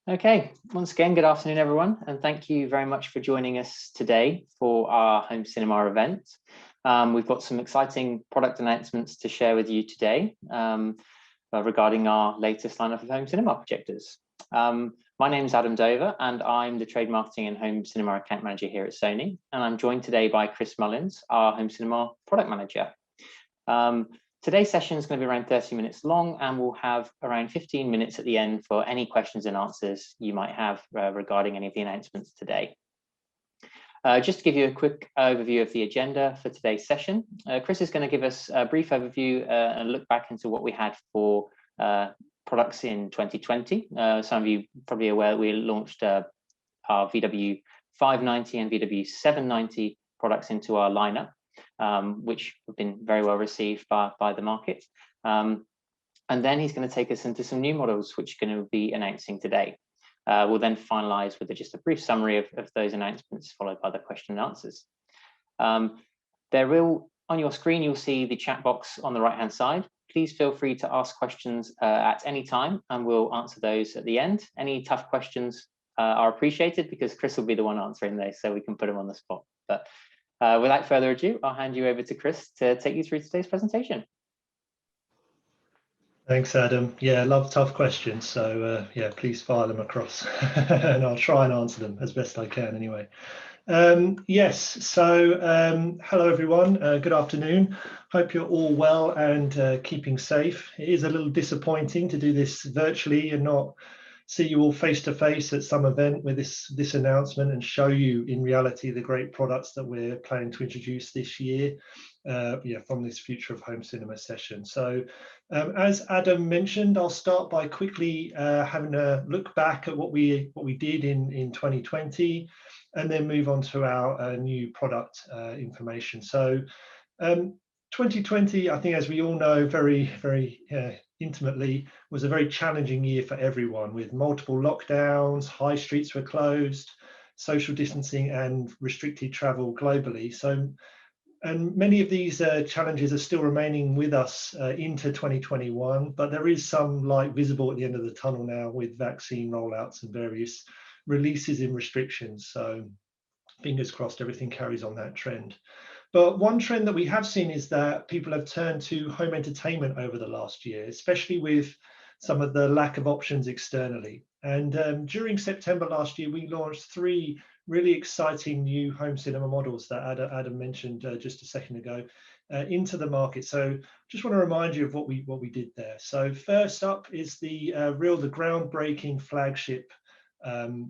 Okay, once again, good afternoon, everyone, and thank you very much for joining us today for our home cinema event. We've got some exciting product announcements to share with you today regarding our latest lineup of home cinema projectors. My name is Adam Dover, and I'm the Trade Marketing and Home Cinema Account Manager here at Sony, and I'm joined today by Chris Mullins, our Home Cinema Product Manager. Today's session is going to be around 30 minutes long, and we'll have around 15 minutes at the end for any questions and answers you might have regarding any of the announcements today. Just to give you a quick overview of the agenda for today's session, Chris is going to give us a brief overview and look back into what we had for products in 2020. Some of you probably aware that we launched our VW590 and VW790 products into our lineup, which have been very well received by the market. And then he's going to take us into some new models, which we're going to be announcing today. We'll then finalize with just a brief summary of those announcements, followed by the question and answers. On your screen, you'll see the chat box on the right-hand side. Please feel free to ask questions at any time, and we'll answer those at the end. Any tough questions are appreciated because Chris will be the one answering those, so we can put them on the spot. But without further ado, I'll hand you over to Chris to take you through today's presentation. Thanks, Adam. Yeah, I love tough questions, so yeah, please fire them across and I'll try and answer them as best I can anyway. Yes, so hello everyone, good afternoon. Hope you're all well and keeping safe. It is a little disappointing to do this virtually and not see you all face to face at some event with this announcement and show you in reality the great products that we're planning to introduce this year from this Future of Home Cinema session. So as Adam mentioned, I'll start by quickly having a look back at what we did in 2020 and then move on to our new product information. So 2020, I think, as we all know very intimately, was a very challenging year for everyone, with multiple lockdowns, high streets were closed, social distancing and restricted travel globally. So, and many of these challenges are still remaining with us into 2021, but there is some light visible at the end of the tunnel now with vaccine rollouts and various releases in restrictions. So fingers crossed everything carries on that trend. But one trend that we have seen is that people have turned to home entertainment over the last year, especially with some of the lack of options externally. And during September last year, we launched 3 really exciting new home cinema models that Adam mentioned just a second ago into the market. So just want to remind you of what we did there. So first up is the groundbreaking flagship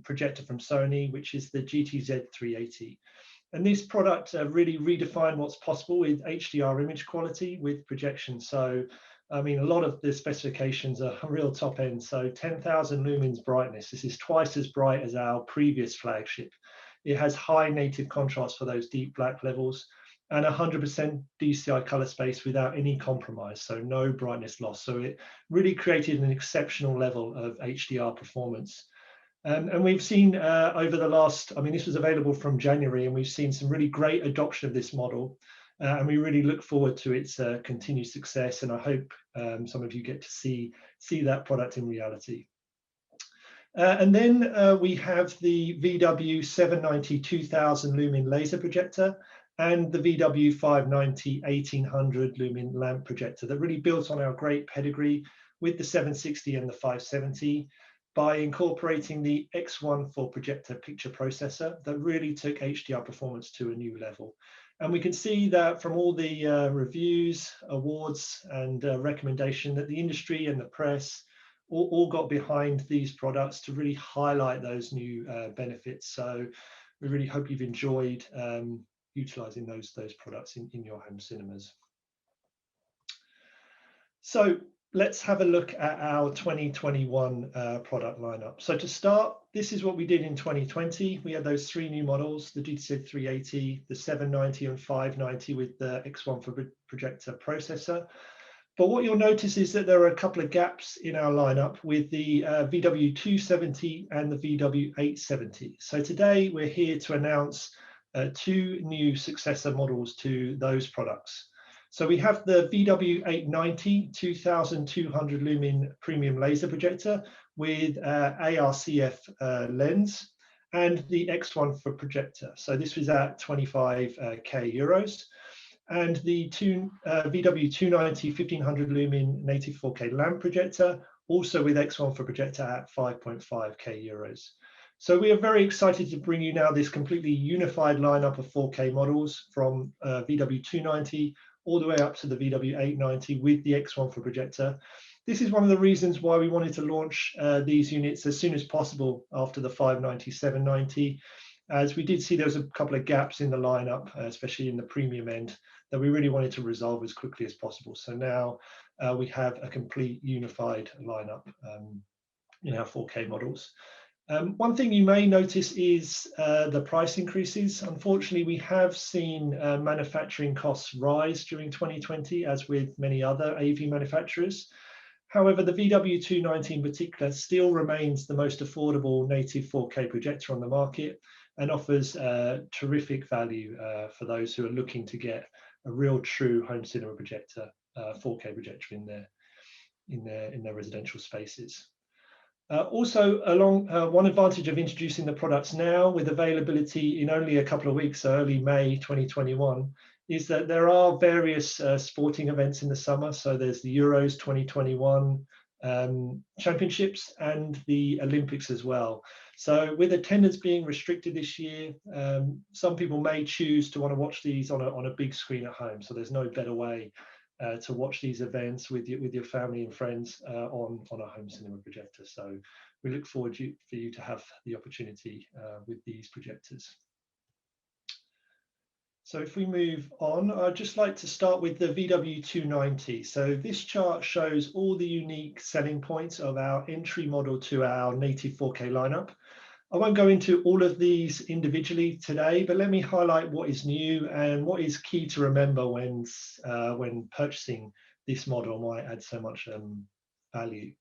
projector from Sony, which is the GTZ380. And this product really redefined what's possible with HDR image quality with projection. So, I mean, a lot of the specifications are real top end. So 10,000 lumens brightness. This is twice as bright as our previous flagship. It has high native contrast for those deep black levels and 100% DCI color space without any compromise. So no brightness loss. So it really created an exceptional level of HDR performance. And we've seen over the last, I mean, this was available from January, and we've seen some really great adoption of this model. And we really look forward to its continued success. And I hope some of you get to see that product in reality. And then we have the VW790 2000 lumen laser projector and the VW590 1800 lumen lamp projector that really built on our great pedigree with the 760 and the 570. By incorporating the X1 projector picture processor that really took HDR performance to a new level. And we can see that from all the reviews, awards, and recommendation that the industry and the press all got behind these products to really highlight those new benefits. So we really hope you've enjoyed utilizing those products in your home cinemas. So let's have a look at our 2021 product lineup. So to start, this is what we did in 2020. We had those 3 new models, the GTZ380, the 790 and 590 with the X1 projector processor. But what you'll notice is that there are a couple of gaps in our lineup with the VW270 and the VW870. So today we're here to announce 2 new successor models to those products. So we have the VW890 2200 lumen premium laser projector with ARCF lens and the X1 for projector. So this was at 25k euros. And the VW290 1500 lumen native 4K lamp projector, also with X1 for projector at 5.5k euros. So we are very excited to bring you now this completely unified lineup of 4K models from VW290 all the way up to the VW890 with the X1 for projector. This is one of the reasons why we wanted to launch these units as soon as possible after the 590, 790, as we did see there was a couple of gaps in the lineup, especially in the premium end, that we really wanted to resolve as quickly as possible. So now we have a complete unified lineup in our 4K models. One thing you may notice is the price increases. Unfortunately, we have seen manufacturing costs rise during 2020, as with many other AV manufacturers. However, the VW290 in particular still remains the most affordable native 4K projector on the market and offers terrific value for those who are looking to get a real true home cinema projector, 4K projector in their residential spaces. Also, one advantage of introducing the products now with availability in only a couple of weeks, so early May 2021, is that there are various sporting events in the summer. So there's the Euros 2021 championships and the Olympics as well. So with attendance being restricted this year, some people may choose to want to watch these on a big screen at home. So there's no better way to watch these events with your family and friends on a home cinema projector. So we look forward for you to have the opportunity with these projectors. So if we move on, I'd just like to start with the VW290. So this chart shows all the unique selling points of our entry model to our native 4K lineup. I won't go into all of these individually today, but let me highlight what is new and what is key to remember when purchasing this model and why it adds so much value.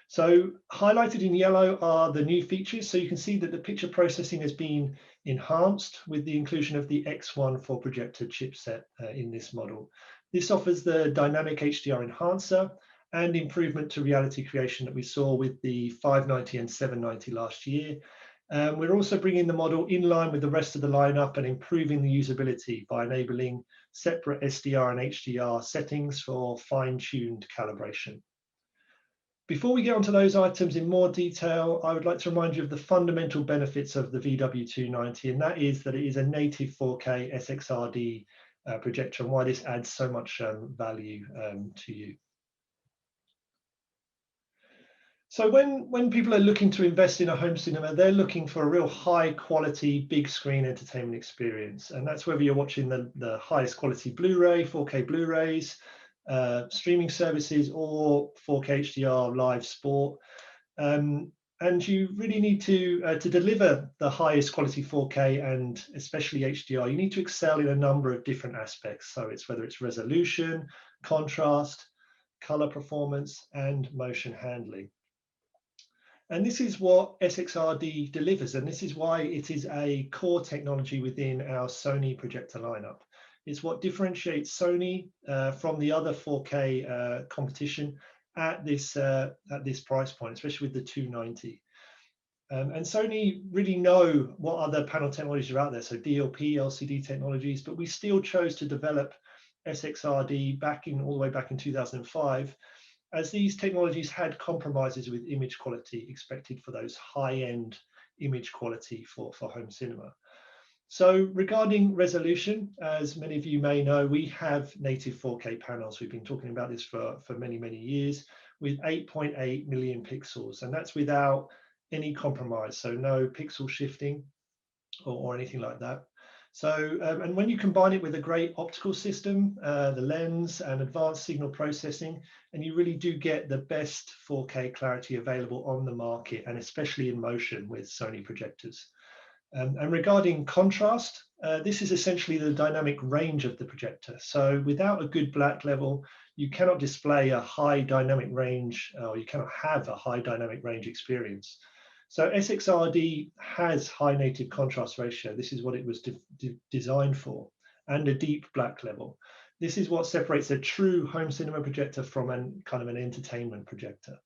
So highlighted in yellow are the new features. So you can see that the picture processing has been enhanced with the inclusion of the X1 for projector chipset in this model. This offers the dynamic HDR enhancer and improvement to reality creation that we saw with the 590 and 790 last year. We're also bringing the model in line with the rest of the lineup and improving the usability by enabling separate SDR and HDR settings for fine-tuned calibration. Before we get onto those items in more detail, I would like to remind you of the fundamental benefits of the VW290, and that is that it is a native 4K SXRD projector, and why this adds so much value to you. So when people are looking to invest in a home cinema, they're looking for a real high quality, big screen entertainment experience. And that's whether you're watching the highest quality Blu-ray, 4K Blu-rays, streaming services, or 4K HDR live sport. And you really need to deliver the highest quality 4K and especially HDR, you need to excel in a number of different aspects. So it's whether it's resolution, contrast, color performance, and motion handling. And this is what SXRD delivers, and this is why it is a core technology within our Sony projector lineup. It's what differentiates Sony from the other 4K competition at this price point, especially with the 290. And Sony really know what other panel technologies are out there, so DLP, LCD technologies, but we still chose to develop SXRD all the way back in 2005, as these technologies had compromises with image quality expected for those high-end image quality for home cinema. So regarding resolution, as many of you may know, we have native 4K panels. We've been talking about this for many, many years with 8.8 million pixels, and that's without any compromise, so no pixel shifting or anything like that. So, and when you combine it with a great optical system, the lens and advanced signal processing, and you really do get the best 4K clarity available on the market, and especially in motion with Sony projectors. And regarding contrast, this is essentially the dynamic range of the projector. So without a good black level, you cannot display a high dynamic range, or you cannot have a high dynamic range experience. So SXRD has high native contrast ratio. This is what it was designed for, and a deep black level. This is what separates a true home cinema projector from kind of an entertainment projector.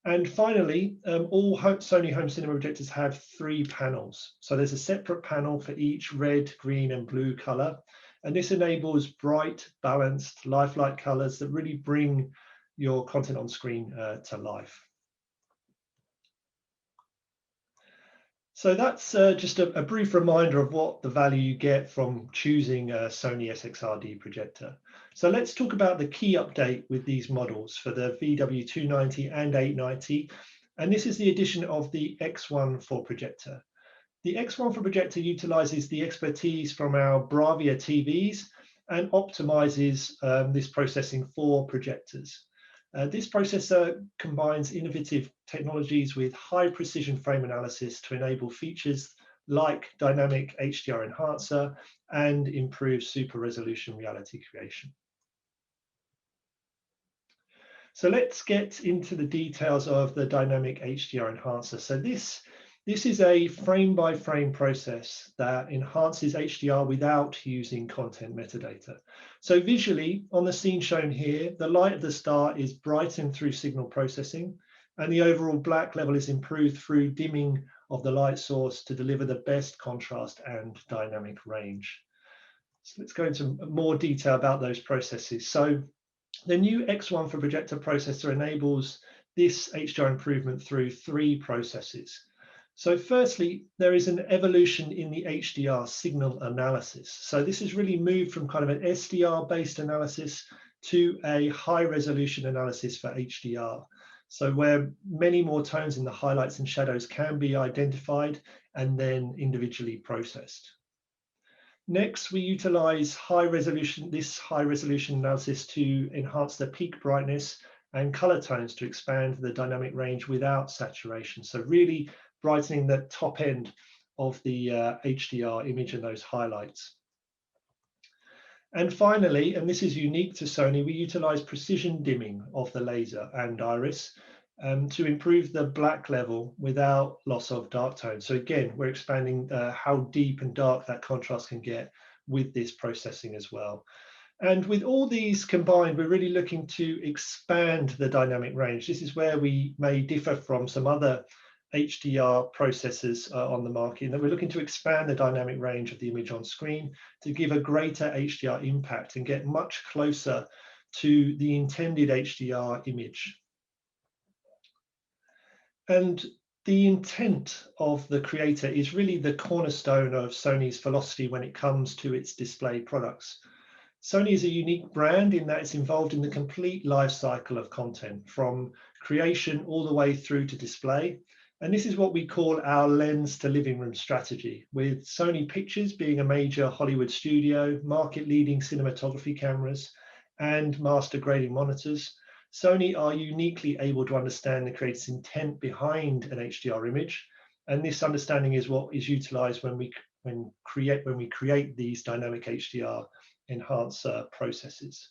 And finally, all Sony home cinema projectors have 3 panels. So there's a separate panel for each red, green, and blue color. And this enables bright, balanced, lifelike colors that really bring your content on screen to life. So that's just a brief reminder of what the value you get from choosing a Sony SXRD projector. So let's talk about the key update with these models for the VW290 and 890. And this is the addition of the X1 for projector. The X1 for projector utilizes the expertise from our Bravia TVs and optimizes this processing for projectors. This processor combines innovative technologies with high precision frame analysis to enable features like dynamic HDR enhancer and improved super resolution reality creation. So let's get into the details of the dynamic HDR enhancer. So this is a frame-by-frame process that enhances HDR without using content metadata. So visually, on the scene shown here, the light of the star is brightened through signal processing, and the overall black level is improved through dimming of the light source to deliver the best contrast and dynamic range. So let's go into more detail about those processes. So the new X1 for projector processor enables this HDR improvement through 3 processes. So firstly, there is an evolution in the HDR signal analysis. So this has really moved from kind of an SDR-based analysis to a high-resolution analysis for HDR. So where many more tones in the highlights and shadows can be identified and then individually processed. Next, we utilize this high resolution analysis to enhance the peak brightness and color tones to expand the dynamic range without saturation. So really brightening the top end of the HDR image and those highlights. And finally, and this is unique to Sony, we utilize precision dimming of the laser and iris to improve the black level without loss of dark tone. So again, we're expanding how deep and dark that contrast can get with this processing as well. And with all these combined, we're really looking to expand the dynamic range. This is where we may differ from some other HDR processors on the market, and that we're looking to expand the dynamic range of the image on screen to give a greater HDR impact and get much closer to the intended HDR image. And the intent of the creator is really the cornerstone of Sony's philosophy when it comes to its display products. Sony is a unique brand in that it's involved in the complete life cycle of content, from creation all the way through to display. And this is what we call our lens to living room strategy, with Sony Pictures being a major Hollywood studio, market-leading cinematography cameras, and master grading monitors. Sony are uniquely able to understand the creator's intent behind an HDR image, and this understanding is what is utilized when we create these dynamic HDR enhancer processes.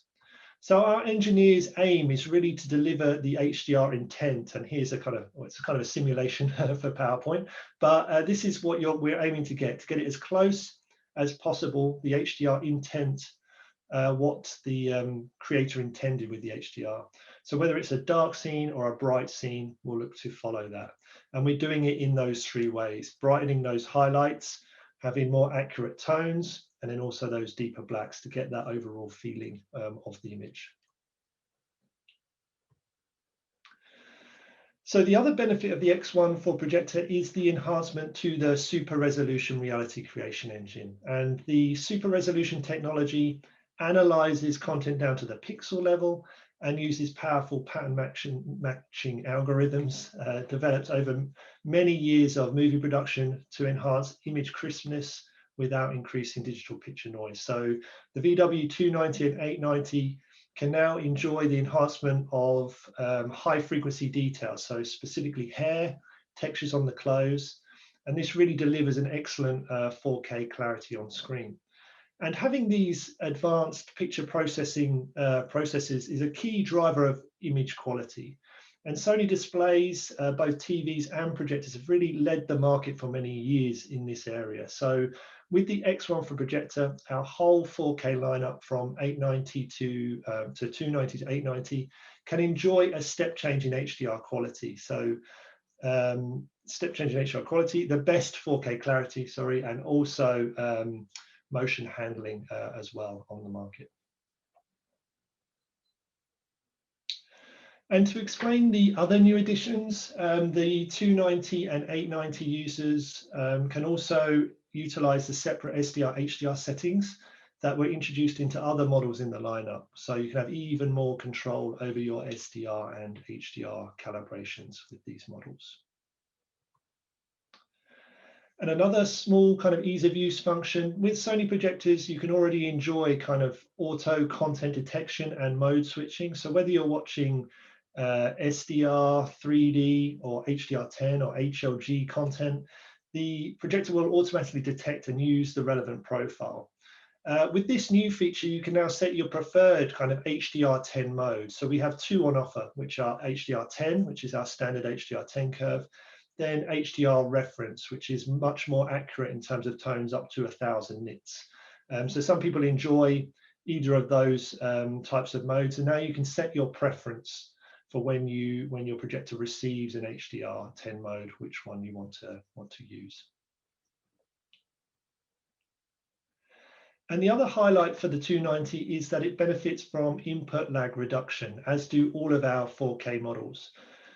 So our engineers' aim is really to deliver the HDR intent, and here's it's kind of a simulation for PowerPoint, but this is what we're aiming to get it as close as possible, the HDR intent, what the creator intended with the HDR. So whether it's a dark scene or a bright scene, we'll look to follow that. And we're doing it in those 3 ways: brightening those highlights, having more accurate tones, and then also those deeper blacks to get that overall feeling of the image. So the other benefit of the X1 for projector is the enhancement to the super resolution reality creation engine. And the super resolution technology analyzes content down to the pixel level and uses powerful pattern matching algorithms developed over many years of movie production to enhance image crispness without increasing digital picture noise. So the VW290 and 890 can now enjoy the enhancement of high frequency details, so specifically hair, textures on the clothes, and this really delivers an excellent 4K clarity on screen. And having these advanced picture processing processes is a key driver of image quality. And Sony displays, both TVs and projectors, have really led the market for many years in this area. So with the X1 for projector, our whole 4K lineup from 890 to 290 to 890 can enjoy a step change in HDR quality. So step change in HDR quality, the best 4K clarity, sorry, and also motion handling as well on the market. And to explain the other new additions, the 290 and 890 users can also utilize the separate SDR HDR settings that were introduced into other models in the lineup. So you can have even more control over your SDR and HDR calibrations with these models. And another small kind of ease of use function with Sony projectors, you can already enjoy kind of auto content detection and mode switching. So whether you're watching SDR, 3D, or HDR10 or HLG content, the projector will automatically detect and use the relevant profile. With this new feature, you can now set your preferred kind of HDR10 mode. So we have two on offer, which are HDR10, which is our standard HDR10 curve, then HDR reference, which is much more accurate in terms of tones up to 1000 nits. So some people enjoy either of those types of modes, and now you can set your preference for when your projector receives an HDR10 mode, which one you want to use. And the other highlight for the 290 is that it benefits from input lag reduction, as do all of our 4K models.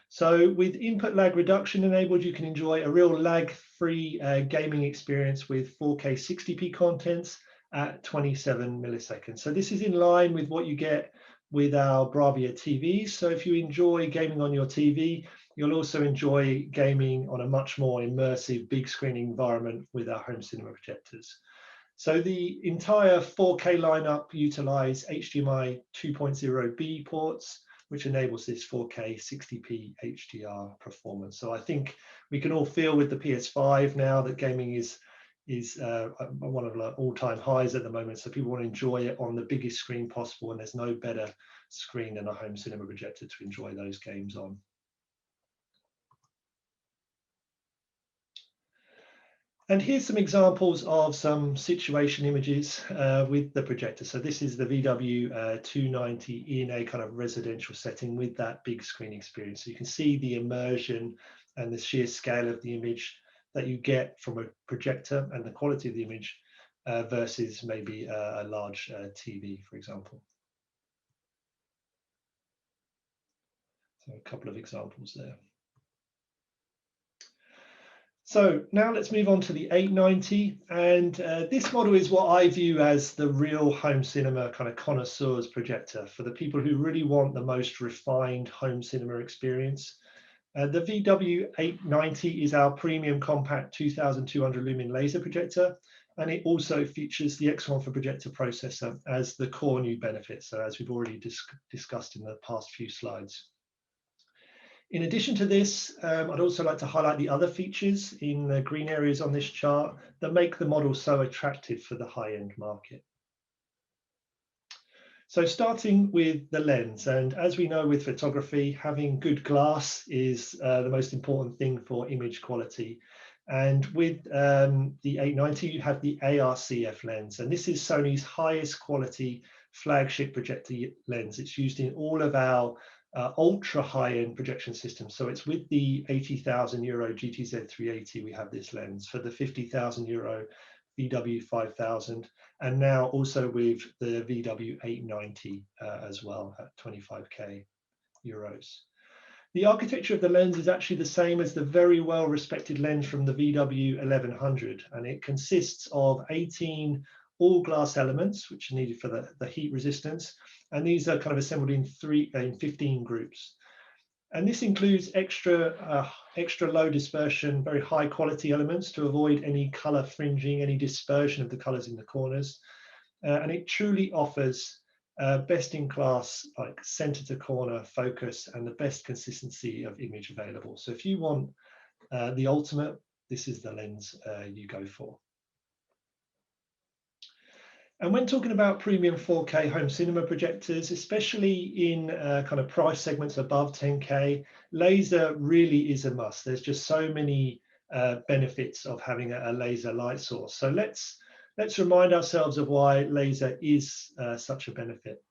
So with input lag reduction enabled, you can enjoy a real lag-free gaming experience with 4K 60p contents at 27 milliseconds. So this is in line with what you get with our Bravia TVs. So if you enjoy gaming on your TV, you'll also enjoy gaming on a much more immersive big screen environment with our home cinema projectors. So the entire 4K lineup utilize HDMI 2.0B ports, which enables this 4K 60p HDR performance. So I think we can all feel with the PS5 now that gaming is one of the all-time highs at the moment. So people want to enjoy it on the biggest screen possible, and there's no better screen than a home cinema projector to enjoy those games on. And here's some examples of some situation images with the projector. So this is the VW 290 in a kind of residential setting with that big screen experience. So you can see the immersion and the sheer scale of the image that you get from a projector and the quality of the image versus maybe a large TV, for example. So a couple of examples there. So now let's move on to the 890, and this model is what I view as the real home cinema kind of connoisseur's projector for the people who really want the most refined home cinema experience. The VW 890 is our premium compact 2200 lumen laser projector, and it also features the X1 for projector processor as the core new benefit, so as we've already discussed in the past few slides. In addition to this, I'd also like to highlight the other features in the green areas on this chart that make the model so attractive for the high-end market. So starting with the lens, and as we know with photography, having good glass is the most important thing for image quality. And with the 890, you have the ARCF lens, and this is Sony's highest quality flagship projector lens. It's used in all of our ultra high-end projection systems. So it's with the 80,000 euro GTZ 380, we have this lens, for the 50,000 euro VW 5000, and now also with the VW 890 as well at 25k euros. The architecture of the lens is actually the same as the very well respected lens from the VW 1100, and it consists of 18 all glass elements, which are needed for the heat resistance. And these are kind of assembled in 15 groups. And this includes extra low dispersion, very high quality elements to avoid any color fringing, any dispersion of the colors in the corners. And it truly offers best in class, like center to corner focus and the best consistency of image available. So if you want the ultimate, this is the lens you go for. And when talking about premium 4K home cinema projectors, especially in kind of price segments above 10K, laser really is a must. There's just so many benefits of having a laser light source. So let's let's remind ourselves of why laser is such a benefit.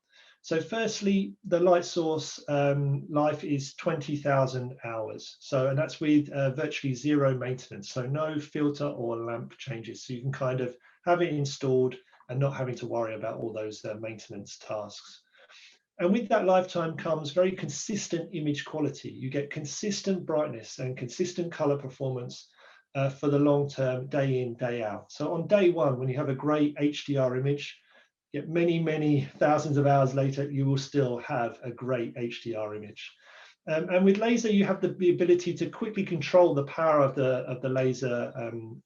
So firstly, the light source life is 20,000 hours. So, and that's with virtually zero maintenance. So no filter or lamp changes. So you can kind of have it installed and not having to worry about all those maintenance tasks. And with that lifetime comes very consistent image quality. You get consistent brightness and consistent color performance for the long term, day in, day out. So on day one, when you have a great HDR image, yet many thousands of hours later, you will still have a great HDR image. And with laser, you have the ability to quickly control the power of the laser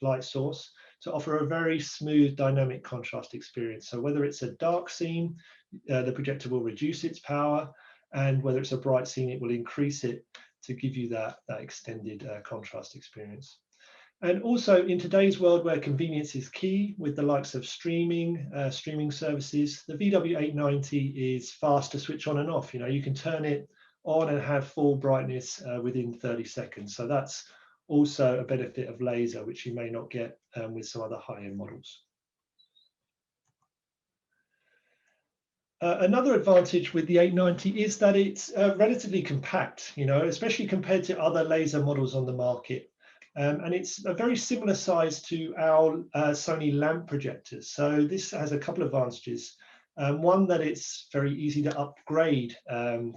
light source to offer a very smooth dynamic contrast experience. So whether it's a dark scene, the projector will reduce its power, and whether it's a bright scene, it will increase it to give you that extended contrast experience. And also in today's world where convenience is key with the likes of streaming services, the VW890 is fast to switch on and off. You know, you can turn it on and have full brightness within 30 seconds. So that's also a benefit of laser, which you may not get with some other high-end models. Another advantage with the 890 is that it's relatively compact, you know, especially compared to other laser models on the market. And it's a very similar size to our Sony lamp projectors. So this has a couple of advantages. One, that it's very easy to upgrade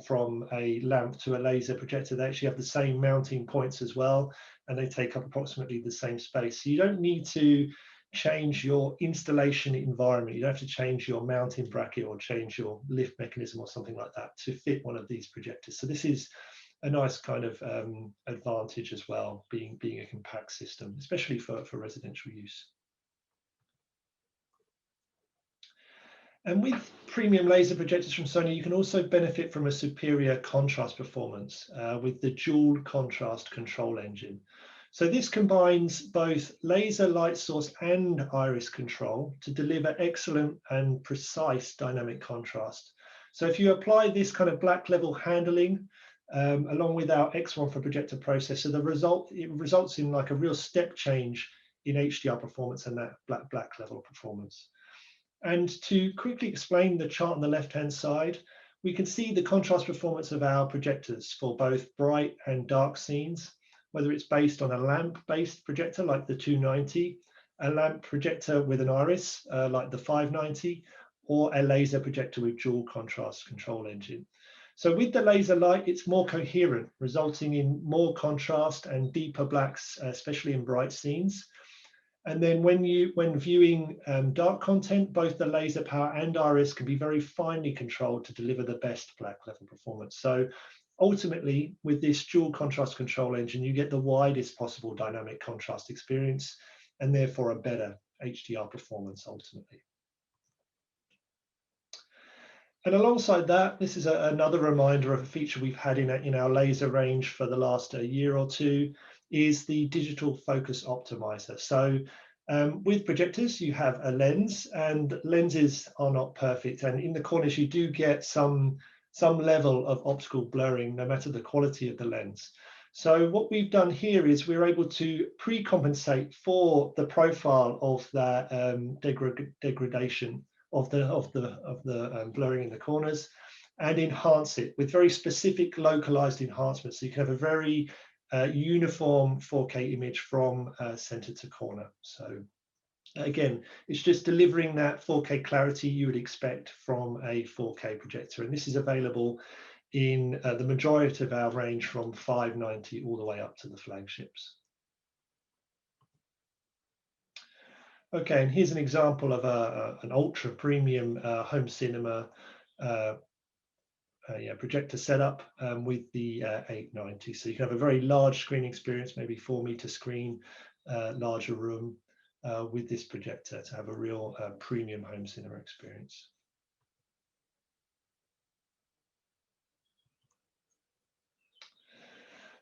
from a lamp to a laser projector. They actually have the same mounting points as well, and they take up approximately the same space. So you don't need to change your installation environment. You don't have to change your mounting bracket or change your lift mechanism or something like that to fit one of these projectors. So this is a nice kind of advantage as well, being a compact system, especially for residential use. And with premium laser projectors from Sony, you can also benefit from a superior contrast performance with the dual contrast control engine. So this combines both laser light source and iris control to deliver excellent and precise dynamic contrast. So if you apply this kind of black level handling along with our X1 for projector processor, it results in like a real step change in HDR performance and that black level performance. And to quickly explain the chart on the left-hand side, we can see the contrast performance of our projectors for both bright and dark scenes, whether it's based on a lamp-based projector like the 290, a lamp projector with an iris like the 590, or a laser projector with dual contrast control engine. So with the laser light, it's more coherent, resulting in more contrast and deeper blacks, especially in bright scenes. And then when viewing dark content, both the laser power and iris can be very finely controlled to deliver the best black level performance. So ultimately, with this dual contrast control engine, you get the widest possible dynamic contrast experience and therefore a better HDR performance ultimately. And alongside that, this is another reminder of a feature we've had in our laser range for the last year or two, is the digital focus optimizer. So with projectors, you have a lens, and lenses are not perfect. And in the corners, you do get some level of optical blurring, no matter the quality of the lens. So what we've done here is we're able to pre-compensate for the profile of that degradation of the blurring in the corners, and enhance it with very specific localized enhancements. So you can have a very uniform 4K image from center to corner. So again, it's just delivering that 4K clarity you would expect from a 4K projector. And this is available in the majority of our range from 590 all the way up to the flagships. Okay, and here's an example of an ultra premium home cinema projector setup with the 890. So you can have a very large screen experience, maybe 4-meter screen, larger room with this projector to have a real premium home cinema experience.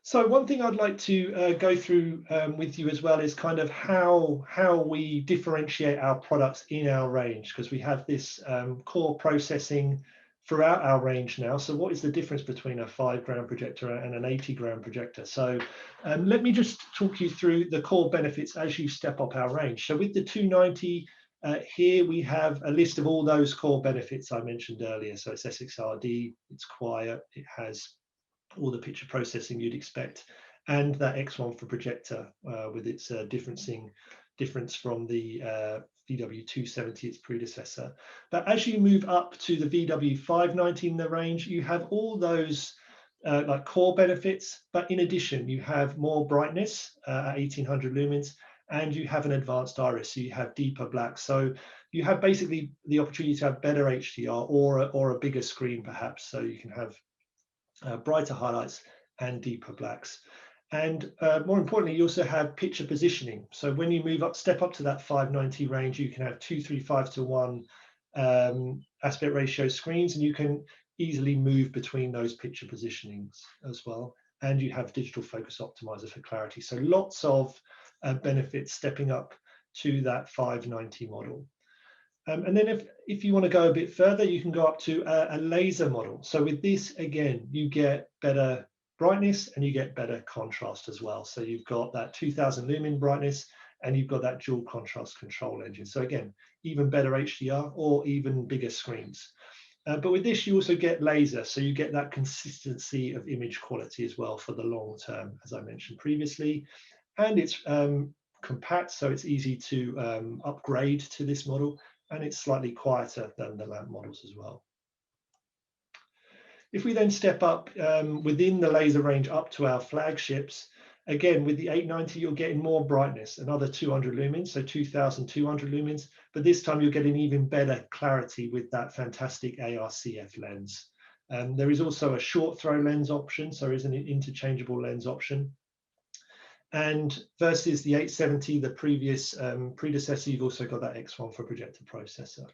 So one thing I'd like to go through with you as well is kind of how we differentiate our products in our range, because we have this core processing throughout our range now. So what is the difference between a 5-gram projector and an 80-gram projector? So let me just talk you through the core benefits as you step up our range. So with the 290, Here we have a list of all those core benefits I mentioned earlier. So it's SXRD, it's quiet, it has all the picture processing you'd expect, and that X1 for projector with its difference from the VW270, its predecessor. But as you move up to the VW590 in the range, you have all those like core benefits, but in addition, you have more brightness at 1800 lumens, and you have an advanced iris, so you have deeper black. So you have basically the opportunity to have better HDR or a bigger screen, perhaps, so you can have brighter highlights and deeper blacks. And more importantly, you also have picture positioning. So when you step up to that 590 range, you can have 2:3:5:1 aspect ratio screens, and you can easily move between those picture positionings as well. And you have digital focus optimizer for clarity. So lots of benefits stepping up to that 590 model. And then if you want to go a bit further, you can go up to a laser model. So with this, again, you get better brightness and you get better contrast as well. So you've got that 2000 lumen brightness and you've got that dual contrast control engine. So again, even better HDR or even bigger screens. But with this, you also get laser. So you get that consistency of image quality as well for the long term, as I mentioned previously. And it's compact, so it's easy to upgrade to this model. And it's slightly quieter than the lamp models as well. If we then step up within the laser range up to our flagships, again, with the 890, you're getting more brightness, another 200 lumens, so 2200 lumens, but this time you're getting even better clarity with that fantastic ARCF lens. There is also a short throw lens option, so there is an interchangeable lens option. And versus the 870, the previous predecessor, you've also got that X1 for projector processor.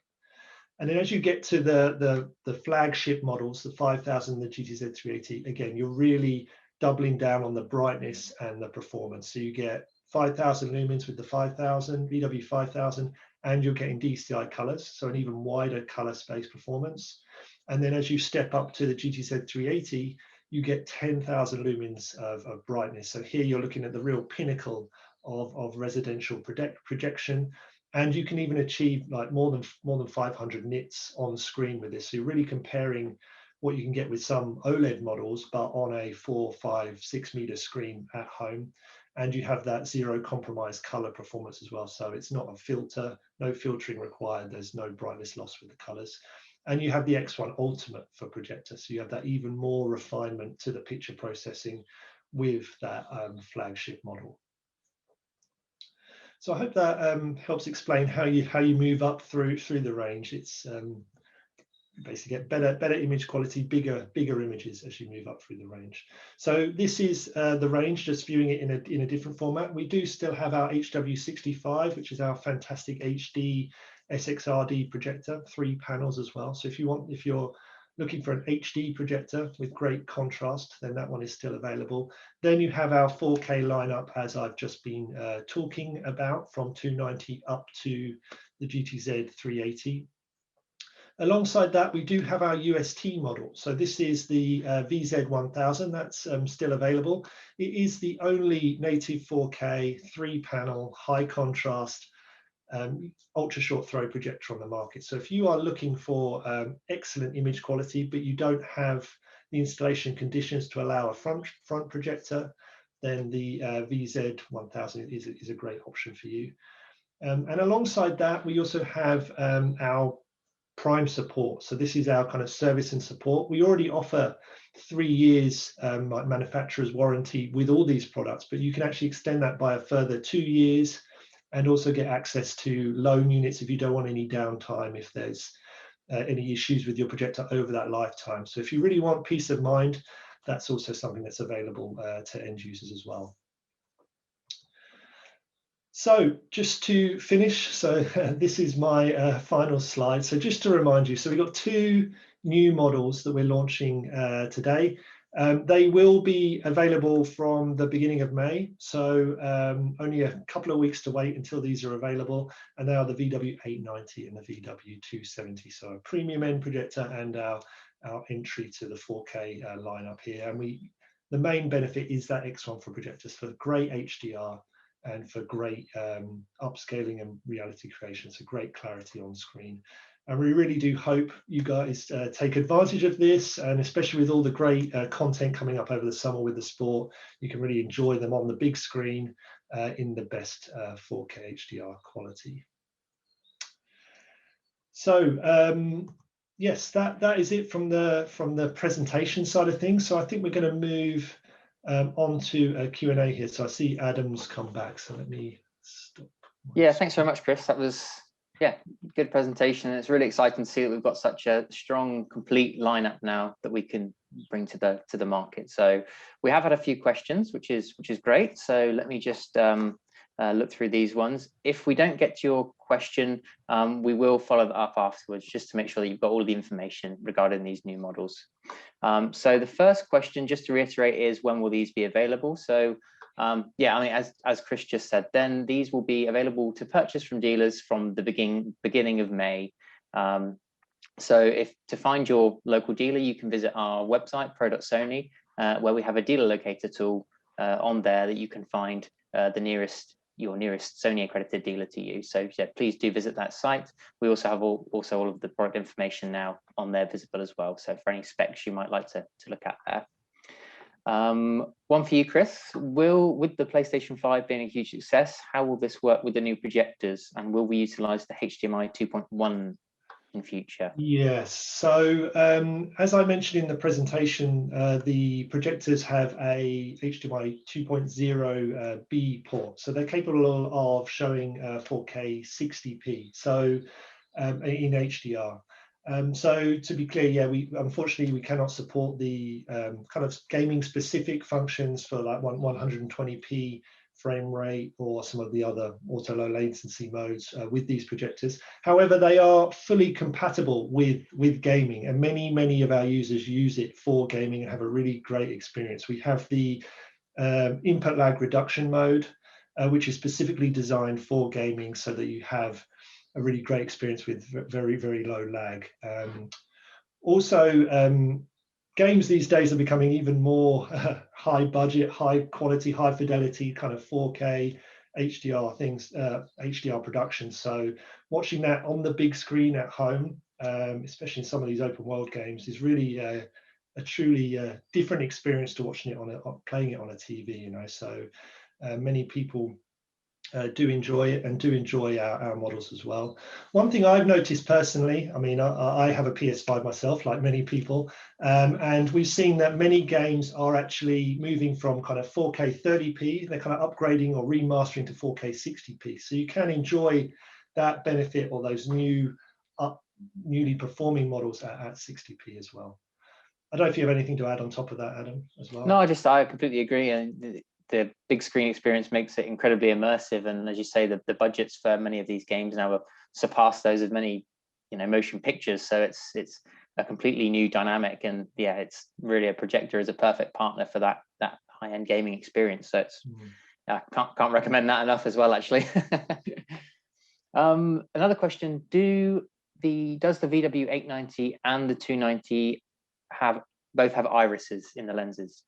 And then as you get to the flagship models, the 5000, the GTZ 380, again, you're really doubling down on the brightness and the performance. So you get 5000 lumens with the 5000, VW 5000, and you're getting DCI colors, so an even wider color space performance. And then as you step up to the GTZ 380, you get 10,000 lumens of brightness. So here you're looking at the real pinnacle of residential projection, and you can even achieve like more than 500 nits on screen with this. So you're really comparing what you can get with some OLED models, but on a 4, 5, 6 meter screen at home. And you have that zero compromise color performance as well. So it's not a filter, no filtering required. There's no brightness loss with the colors. And you have the X1 Ultimate for projector. So you have that even more refinement to the picture processing with that flagship model. So I hope that helps explain how you move up through the range. It's basically get better image quality, bigger images as you move up through the range. So this is the range, just viewing it in a different format. We do still have our HW65, which is our fantastic HD SXRD projector, 3 panels as well. So if you're looking for an HD projector with great contrast, then that one is still available. Then you have our 4K lineup, as I've just been talking about, from 290 up to the GTZ 380. Alongside that, we do have our UST model. So this is the VZ1000, that's still available. It is the only native 4K, 3-panel, high contrast, ultra short throw projector on the market. So if you are looking for excellent image quality, but you don't have the installation conditions to allow a front projector, then the VZ1000 is a great option for you. And alongside that, we also have our Prime support. So this is our kind of service and support. We already offer 3 years like manufacturer's warranty with all these products, but you can actually extend that by a further 2 years and also get access to loan units if you don't want any downtime, if there's any issues with your projector over that lifetime. So if you really want peace of mind, that's also something that's available to end users as well. So just to finish, so this is my final slide. So just to remind you, so we've got 2 new models that we're launching today. They will be available from the beginning of May. So only a couple of weeks to wait until these are available. And they are the VW890 and the VW270. So a premium end projector and our entry to the 4K lineup here. And the main benefit is that X1 for projectors for great HDR and for great upscaling and reality creation, so great clarity on screen. And we really do hope you guys take advantage of this, and especially with all the great content coming up over the summer with the sport, you can really enjoy them on the big screen in the best 4K HDR quality. So yes, that is it from the presentation side of things. So I think we're going to move on to a Q&A here. So I see Adam's come back, so let me stop. Yeah, thanks very much, Chris. That was, yeah, good presentation. It's really exciting to see that we've got such a strong, complete lineup now that we can bring to the market. So we have had a few questions, which is great. So let me just look through these ones. If we don't get to your question, we will follow that up afterwards, just to make sure that you've got all the information regarding these new models. So the first question, just to reiterate, is when will these be available? So yeah, I mean, as Chris just said, then these will be available to purchase from dealers from the beginning of May. So if to find your local dealer, you can visit our website, pro.sony, where we have a dealer locator tool on there that you can find your nearest Sony accredited dealer to you. So yeah, please do visit that site. We also have all of the product information now on there visible as well. So for any specs you might like to look at there. One for you, Chris. With the PlayStation 5 being a huge success, how will this work with the new projectors, and will we utilize the HDMI 2.1 in future? Yes, so as I mentioned in the presentation, the projectors have a HDMI 2.0 B port, so they're capable of showing 4K 60p, so in HDR. So to be clear, yeah, unfortunately we cannot support the kind of gaming specific functions for like 120p frame rate or some of the other auto low latency modes with these projectors. However, they are fully compatible with gaming, and many of our users use it for gaming and have a really great experience. We have the input lag reduction mode, which is specifically designed for gaming, so that you have a really great experience with very low lag. Also, games these days are becoming even more high budget, high quality, high fidelity kind of 4K HDR things, HDR production. So watching that on the big screen at home, especially in some of these open world games, is really a truly different experience to watching it playing it on a TV. You know, so many people do enjoy it and do enjoy our models as well. One thing I've noticed personally, I mean, I have a PS5 myself, like many people, and we've seen that many games are actually moving from kind of 4K 30p, they're kind of upgrading or remastering to 4K 60p. So you can enjoy that benefit or those newly performing models at 60p as well. I don't know if you have anything to add on top of that, Adam, as well. No, I completely agree. And the big screen experience makes it incredibly immersive, and as you say, the budgets for many of these games now have surpassed those of many, you know, motion pictures. So it's a completely new dynamic, and yeah, it's really a projector is a perfect partner for that high-end gaming experience. So it's I can't recommend that enough as well, actually. Another question: does the VW890 and the 290 both have irises in the lenses?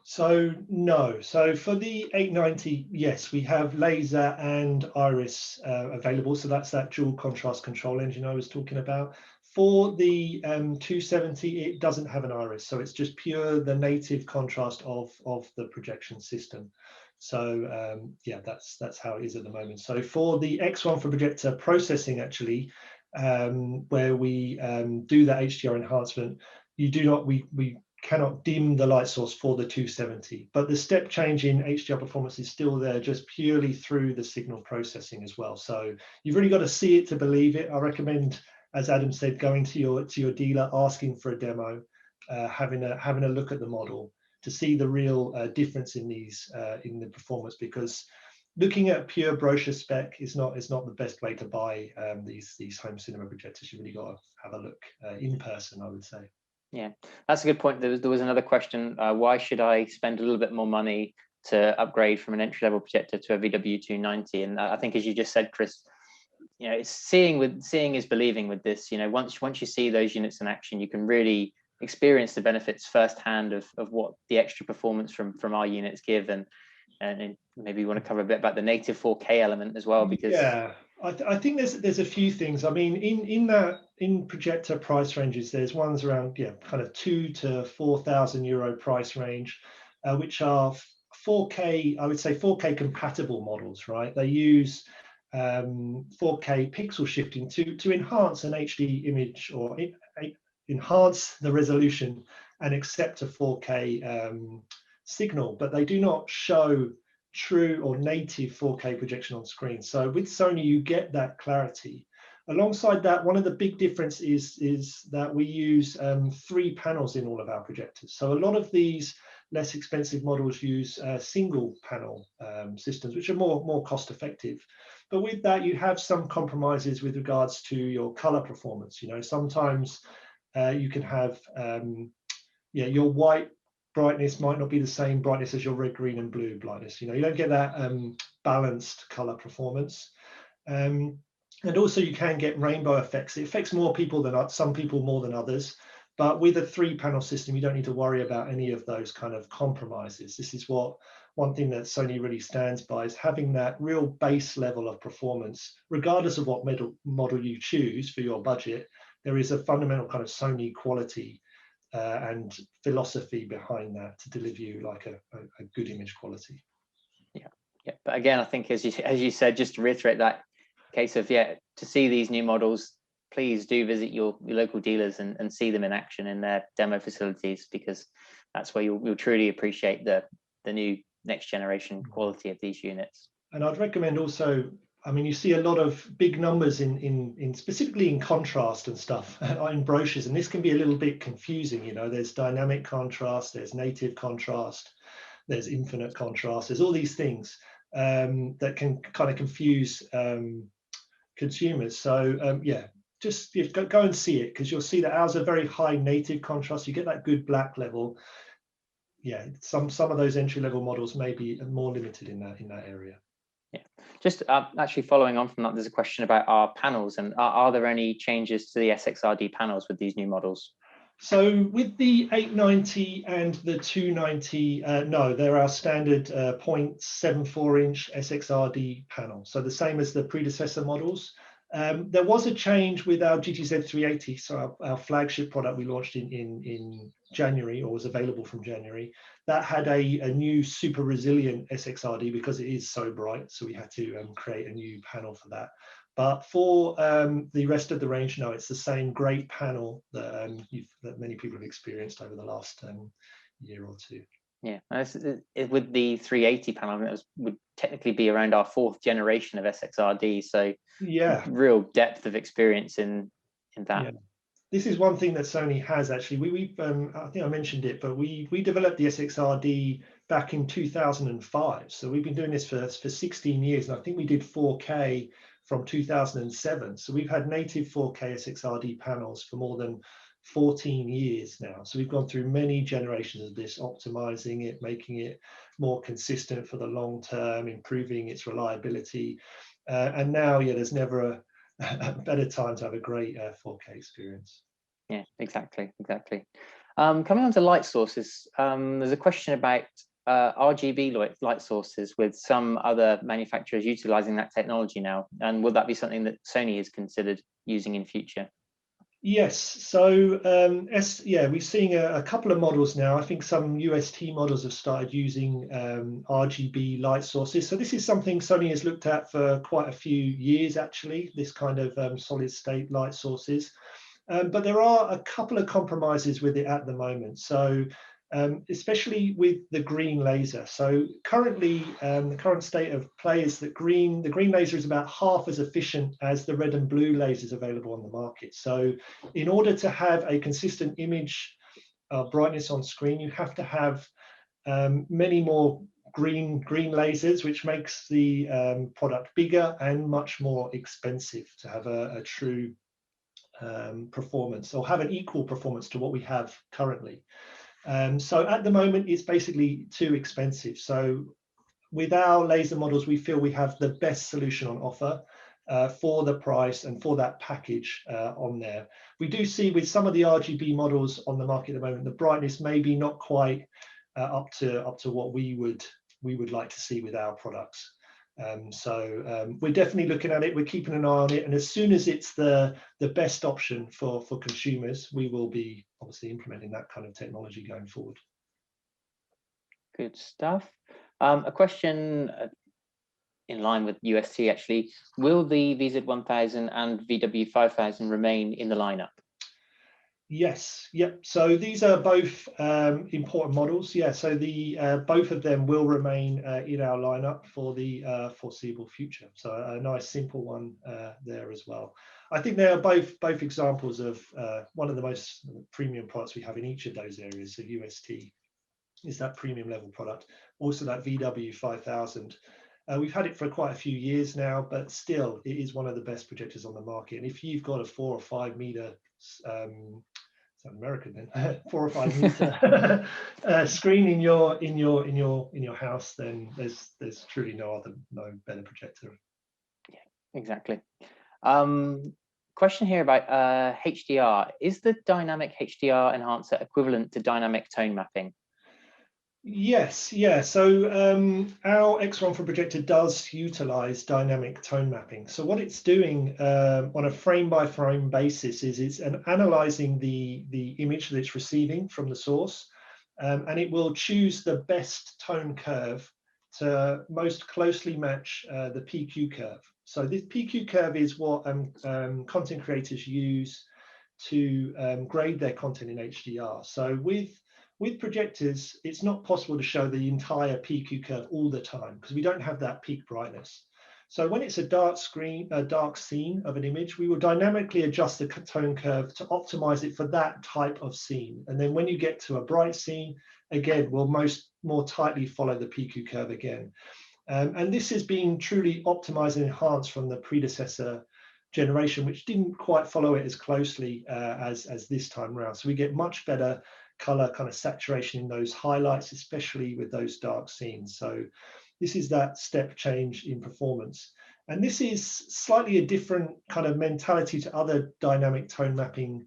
So no. So for the 890, yes, we have laser and iris available. So that's that dual contrast control engine I was talking about. For the 270, it doesn't have an iris, so it's just pure the native contrast of the projection system. So yeah, that's how it is at the moment. So for the X1 for projector processing, actually, where we do that HDR enhancement, we cannot dim the light source for the 270, but the step change in HDR performance is still there, just purely through the signal processing as well. So you've really got to see it to believe it. I recommend, as Adam said, going to your dealer, asking for a demo, having a look at the model to see the real difference in these in the performance, because looking at pure brochure spec is not the best way to buy these home cinema projectors. You really got to have a look in person, I would say. Yeah, that's a good point. There was another question. Why should I spend a little bit more money to upgrade from an entry-level projector to a VW290? And I think, as you just said, Chris, you know, it's seeing is believing with this. You know, once you see those units in action, you can really experience the benefits firsthand of what the extra performance from our units give. And and maybe you want to cover a bit about the native 4K element as well, because I think there's a few things. I mean, in projector price ranges, there's ones around kind of €2,000 to €4,000 price range, which are 4K, I would say 4K compatible models, right? They use 4K pixel shifting to enhance an HD image, or enhance the resolution and accept a 4K signal, but they do not show true or native 4K projection on screen. So with Sony, you get that clarity. Alongside that, one of the big differences is that we use 3 panels in all of our projectors. So a lot of these less expensive models use single panel systems, which are more cost effective. But with that, you have some compromises with regards to your color performance. Sometimes you can have your white brightness might not be the same brightness as your red, green, and blue brightness. You don't get that balanced color performance. And also you can get rainbow effects. It affects more people than some people more than others. But with a 3-panel system, you don't need to worry about any of those kind of compromises. This is one thing that Sony really stands by, is having that real base level of performance, regardless of what model you choose for your budget. There is a fundamental kind of Sony quality and philosophy behind that to deliver you like a good image quality. Yeah. But again, I think as you said, just to reiterate that case of to see these new models, please do visit your local dealers and see them in action in their demo facilities, because that's where you'll truly appreciate the new next generation quality of these units. And I'd recommend also, I mean, you see a lot of big numbers in specifically in contrast and stuff in brochures, and this can be a little bit confusing. There's dynamic contrast, there's native contrast, there's infinite contrast, there's all these things that can kind of confuse consumers. So just go and see it, because you'll see that ours are very high native contrast. You get that good black level. Some of those entry-level models may be more limited in that area. Just actually following on from that, there's a question about our panels, and are there any changes to the SXRD panels with these new models? So with the 890 and the 290, no, they're our standard 0.74-inch SXRD panel. So the same as the predecessor models. There was a change with our GTZ 380, so our flagship product we launched in January, or was available from January. That had a new super resilient SXRD because it is so bright, so we had to create a new panel for that. But for the rest of the range, no, it's the same great panel that many people have experienced over the last year or two. Yeah, with the 380 panel, it would technically be around our 4th generation of SXRD. So real depth of experience in that. Yeah. This is one thing that Sony has actually. We've I think I mentioned it, but we developed the SXRD back in 2005. So we've been doing this for 16 years, and I think we did 4K from 2007. So we've had native 4K SXRD panels for more than 14 years now. So we've gone through many generations of this, optimizing it, making it more consistent for the long term, improving its reliability. And now, there's never a better time to have a great 4K experience. Yeah, exactly. Coming on to light sources, there's a question about RGB light sources with some other manufacturers utilizing that technology now, and will that be something that Sony has considered using in future? Yes, so we're seeing a couple of models now. I think some UST models have started using RGB light sources. So this is something Sony has looked at for quite a few years, actually, this kind of solid state light sources. But there are a couple of compromises with it at the moment. So especially with the green laser. So currently, the current state of play is that the green laser is about half as efficient as the red and blue lasers available on the market. So in order to have a consistent image brightness on screen, you have to have many more green lasers, which makes the product bigger and much more expensive to have a true performance, or have an equal performance to what we have currently. So at the moment, it's basically too expensive. So with our laser models, we feel we have the best solution on offer for the price and for that package on there. We do see with some of the RGB models on the market at the moment, the brightness may be not quite up to what we would we would like to see with our products. We're definitely looking at it, we're keeping an eye on it, and as soon as it's the best option for consumers, we will be obviously implementing that kind of technology going forward. Good stuff. A question in line with UST actually, will the VZ1000 and VW5000 remain in the lineup? Yes, yep. So these are both important models. Yeah, so the both of them will remain in our lineup for the foreseeable future. So a nice simple one there as well. I think they are both examples of one of the most premium products we have in each of those areas. So UST is that premium level product. Also that VW5000. We've had it for quite a few years now, but still it is one of the best projectors on the market. And if you've got a 4 or 5 meter American then 4 or 5 meter screen in your house, then there's truly no better projector. Yeah, exactly. Question here about HDR. Is the dynamic HDR enhancer equivalent to dynamic tone mapping? Yes, yeah. So our X1 for projector does utilize dynamic tone mapping. So what it's doing on a frame by frame basis is it's analyzing the image that it's receiving from the source, and it will choose the best tone curve to most closely match the PQ curve. So this PQ curve is what content creators use to grade their content in HDR. So with projectors, it's not possible to show the entire PQ curve all the time because we don't have that peak brightness. So when it's a dark scene of an image, we will dynamically adjust the tone curve to optimize it for that type of scene. And then when you get to a bright scene, again, we'll more tightly follow the PQ curve again. And this is being truly optimized and enhanced from the predecessor generation, which didn't quite follow it as closely as this time around. So we get much better color kind of saturation in those highlights, especially with those dark scenes. So this is that step change in performance. And this is slightly a different kind of mentality to other dynamic tone mapping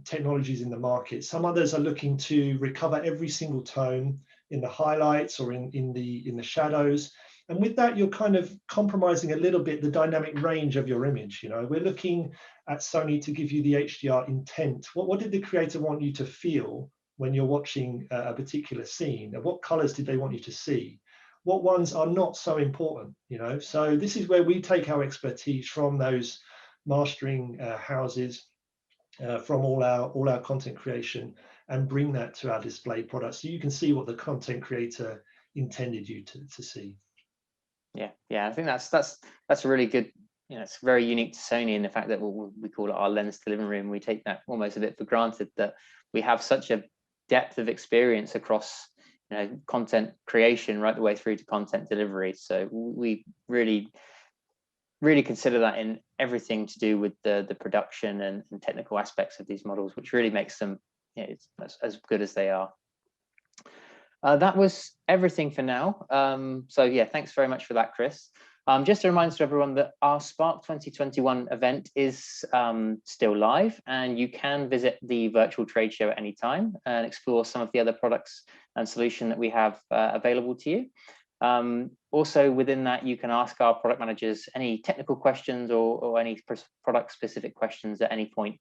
technologies in the market. Some others are looking to recover every single tone in the highlights or in the shadows. And with that, you're kind of compromising a little bit the dynamic range of your image. You know, we're looking at Sony to give you the HDR intent. What did the creator want you to feel when you're watching a particular scene? And what colors did they want you to see? What ones are not so important, you know? So this is where we take our expertise from those mastering houses, from all our content creation, and bring that to our display products so you can see what the content creator intended you to see. Yeah, I think that's a really good, you know, it's very unique to Sony in the fact that we call it our lens to living room. We take that almost a bit for granted that we have such a depth of experience across, you know, content creation right the way through to content delivery. So we really consider that in everything to do with the production and technical aspects of these models, which really makes them, you know, as good as they are. That was everything for now. So yeah, thanks very much for that, Chris. Just a reminder to everyone that our Spark 2021 event is still live, and you can visit the virtual trade show at any time and explore some of the other products and solutions that we have available to you. Also within that, you can ask our product managers any technical questions or any product specific questions at any point.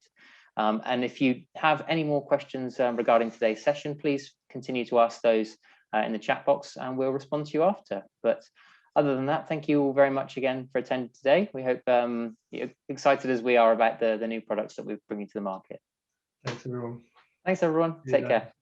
And if you have any more questions regarding today's session, please continue to ask those in the chat box and we'll respond to you after. But other than that, thank you all very much again for attending today. We hope you're excited as we are about the new products that we're bringing to the market. Thanks, everyone. Thanks, everyone. Take care.